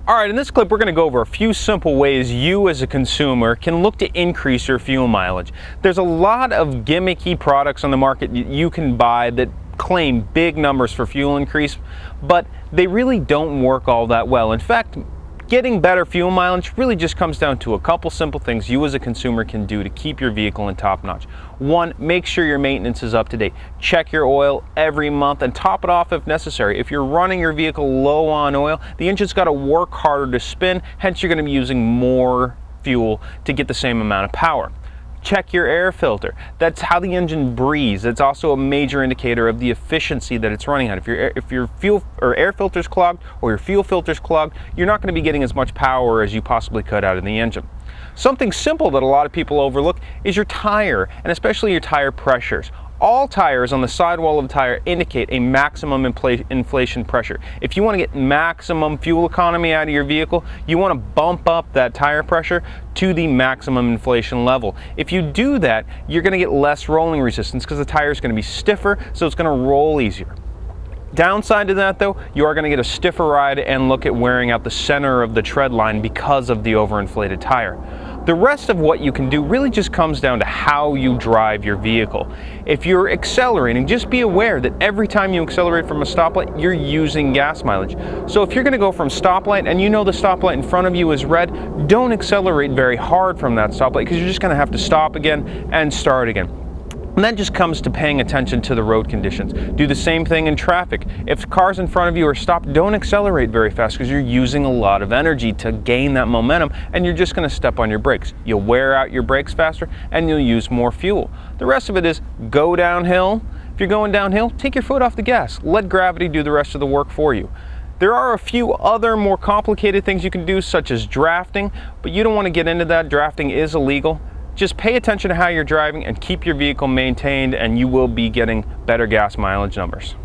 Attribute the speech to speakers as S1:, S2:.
S1: Alright, in this clip we're going to go over a few simple ways you as a consumer can look to increase your fuel mileage. There's a lot of gimmicky products on the market you can buy that claim big numbers for fuel increase, but they really don't work all that well. In fact, getting better fuel mileage really just comes down to a couple simple things you as a consumer can do to keep your vehicle in top notch. One, make sure your maintenance is up to date. Check your oil every month and top it off if necessary. If you're running your vehicle low on oil, the engine's got to work harder to spin, hence you're going to be using more fuel to get the same amount of power. Check your air filter. That's how the engine breathes. It's also a major indicator of the efficiency that it's running at. If your fuel or air filter's clogged or your fuel filter's clogged, you're not going to be getting as much power as you possibly could out of the engine. Something simple that a lot of people overlook is your tire, and especially your tire pressures. All tires on the sidewall of the tire indicate a maximum inflation pressure. If you want to get maximum fuel economy out of your vehicle, you want to bump up that tire pressure to the maximum inflation level. If you do that, you're going to get less rolling resistance because the tire is going to be stiffer, so it's going to roll easier. Downside to that though, you are going to get a stiffer ride and look at wearing out the center of the tread line because of the overinflated tire. The rest of what you can do really just comes down to how you drive your vehicle. If you're accelerating, just be aware that every time you accelerate from a stoplight, you're using gas mileage. So if you're going to go from stoplight and you know the stoplight in front of you is red, don't accelerate very hard from that stoplight because you're just going to have to stop again and start again. And that just comes to paying attention to the road conditions. Do the same thing in traffic. If cars in front of you are stopped, don't accelerate very fast because you're using a lot of energy to gain that momentum and you're just going to step on your brakes. You'll wear out your brakes faster and you'll use more fuel. The rest of it is go downhill. If you're going downhill, take your foot off the gas. Let gravity do the rest of the work for you. There are a few other more complicated things you can do, such as drafting, but you don't want to get into that. Drafting is illegal. Just pay attention to how you're driving and keep your vehicle maintained, and you will be getting better gas mileage numbers.